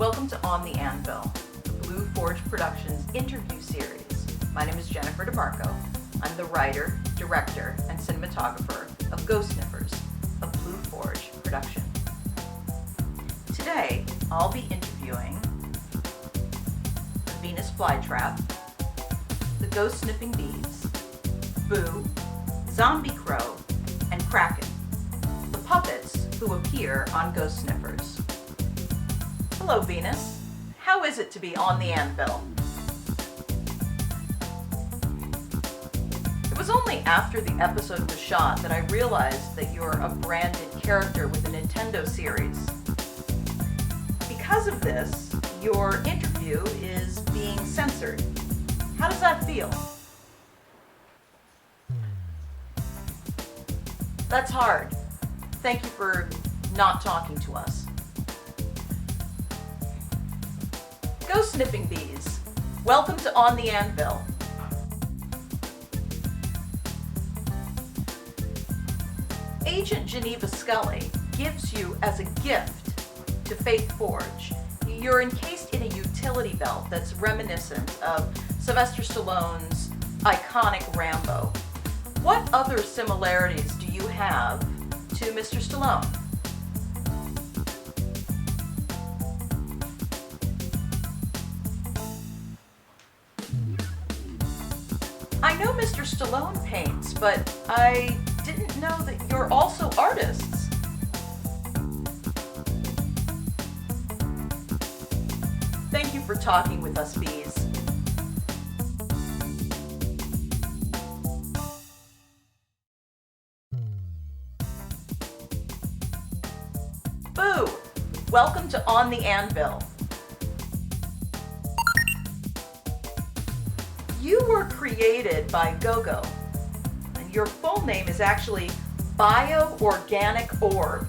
Welcome to On the Anvil, the Blue Forge Productions interview series. My name is Jennifer DiMarco. I'm the writer, director, and cinematographer of Ghost Sniffers, a Blue Forge production. Today, I'll be interviewing the Venus flytrap, the ghost sniffing bees, Boo, Zombie Crow, and Kraken, the puppets who appear on Ghost Sniffers. Hello, Venus. How is it to be on the Anvil? It was only after the episode was shot that I realized that you're a branded character with the Nintendo series. Because of this, your interview is being censored. How does that feel? That's hard. Thank you for not talking to us. Ghost sniffing bees, welcome to On the Anvil. Agent Geneva Scully gives you as a gift to Faith Forge. You're encased in a utility belt that's reminiscent of Sylvester Stallone's iconic Rambo. What other similarities do you have to Mr. Stallone? I know Mr. Stallone paints, but I didn't know that you're also artists. Thank you for talking with us, bees. Boo! Welcome to On the Anvil. You were created by Go-Go, and your full name is actually Bioorganic Orb.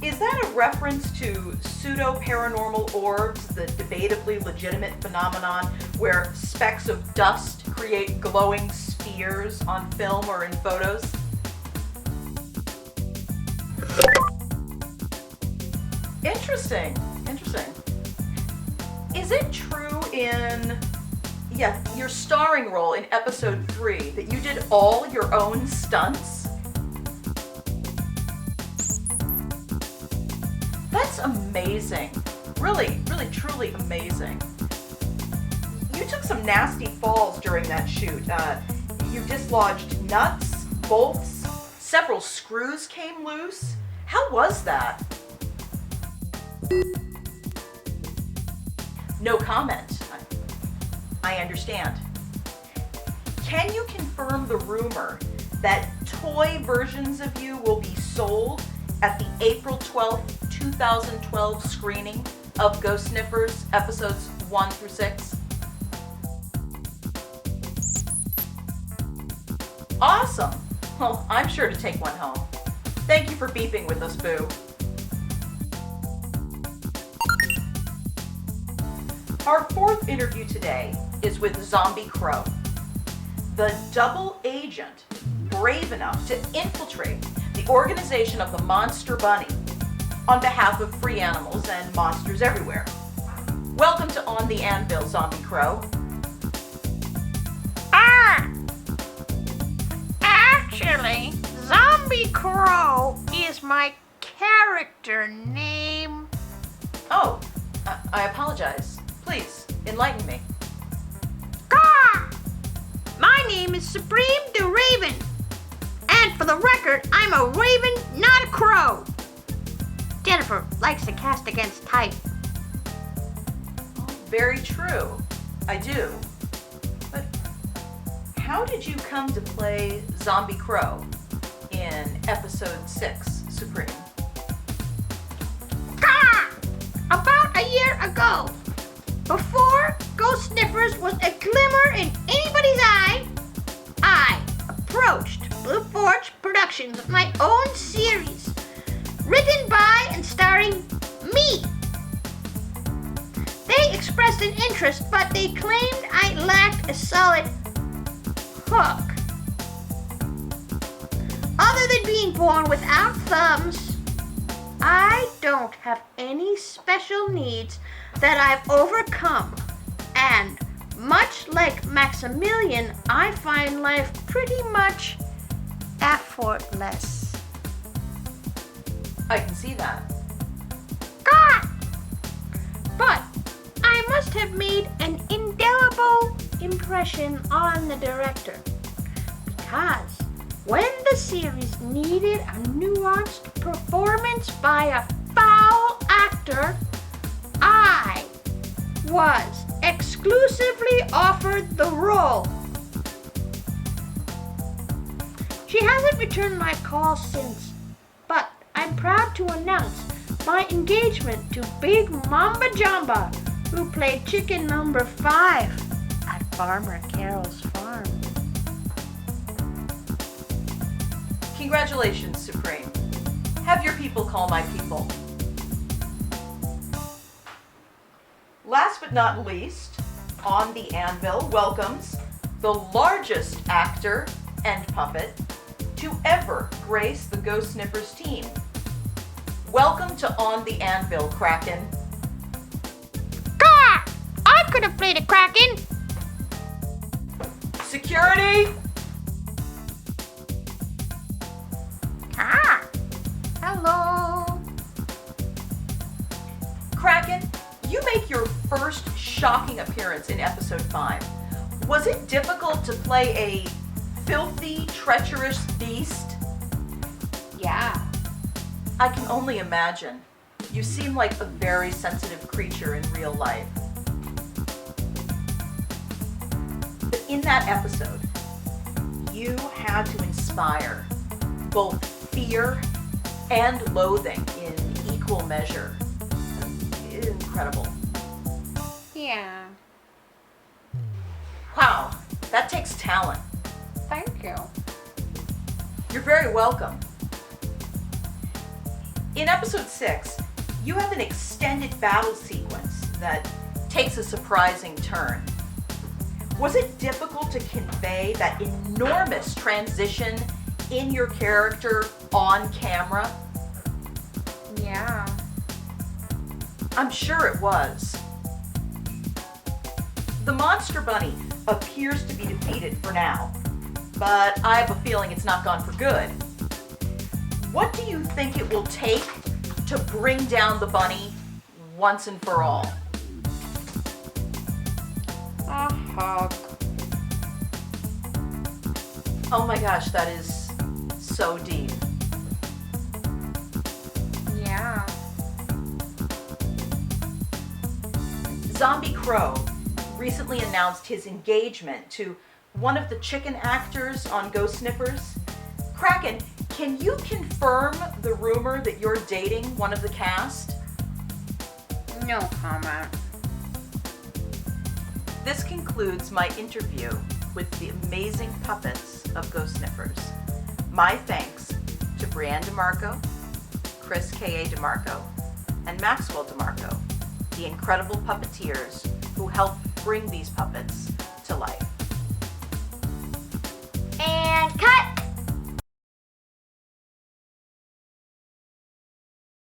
Is that a reference to pseudo-paranormal orbs, the debatably legitimate phenomenon where specks of dust create glowing spheres on film or in photos? Interesting. Is it true in your starring role in episode 3 that you did all your own stunts? That's amazing. Really, truly amazing. You took some nasty falls during that shoot. You dislodged nuts, bolts, several screws came loose. How was that? No comment. I understand. Can you confirm the rumor that toy versions of you will be sold at the April 12th, 2012 screening of Ghost Sniffers episodes 1 through 6? Awesome. Well, I'm sure to take one home. Thank you for beeping with us, Boo. Our fourth interview today is with Zombie Crow, the double agent brave enough to infiltrate the organization of the Monster Bunny on behalf of free animals and monsters everywhere. Welcome to On the Anvil, Zombie Crow. Actually, Zombie Crow is my character name. Oh, I apologize. Please, enlighten me. My name is Supreme the Raven. And for the record, I'm a raven, not a crow. Jennifer likes to cast against type. Very true. I do. But how did you come to play Zombie Crow in episode 6, Supreme? About a year ago, before Ghost Sniffers was a glimmer in anybody's eye, I approached Blue Forge Productions with my own series, written by and starring me. They expressed an interest, but they claimed I lacked a solid hook. Other than being born without thumbs, I don't have any special needs that I've overcome. And much like Maximilian, I find life pretty much effortless. I can see that. God! But I must have made an indelible impression on the director. Because when the series needed a nuanced performance by a foul actor, I was exclusively offered the role. She hasn't returned my call since, but I'm proud to announce my engagement to Big Mamba Jamba, who played chicken number 5 at Farmer Carol's farm. Congratulations, Supreme. Have your people call my people. Last but not least, on the Anvil welcomes the largest actor and puppet to ever grace the Ghost Sniffers team. Welcome to On the Anvil, Kraken. God! I could have played a Kraken! Security! Ah! Hello! Kraken, you make your first shocking appearance in episode 5. Was it difficult to play a filthy, treacherous beast? Yeah. I can only imagine. You seem like a very sensitive creature in real life. But in that episode, you had to inspire both fear and loathing in equal measure. Incredible. Yeah. Wow, that takes talent. Thank you. You're very welcome. In episode 6, you have an extended battle sequence that takes a surprising turn. Was it difficult to convey that enormous transition in your character on camera? Yeah. I'm sure it was. The monster bunny appears to be defeated for now, but I have a feeling it's not gone for good. What do you think it will take to bring down the bunny once and for all? A hug. Oh my gosh, that is so deep. Yeah. Zombie Crow recently announced his engagement to one of the chicken actors on Ghost Sniffers. Kraken, can you confirm the rumor that you're dating one of the cast? No comment. This concludes my interview with the amazing puppets of Ghost Sniffers. My thanks to Brianne DiMarco, Chris K.A. DiMarco, and Maxwell DiMarco, the incredible puppeteers who helped bring these puppets to life. And cut!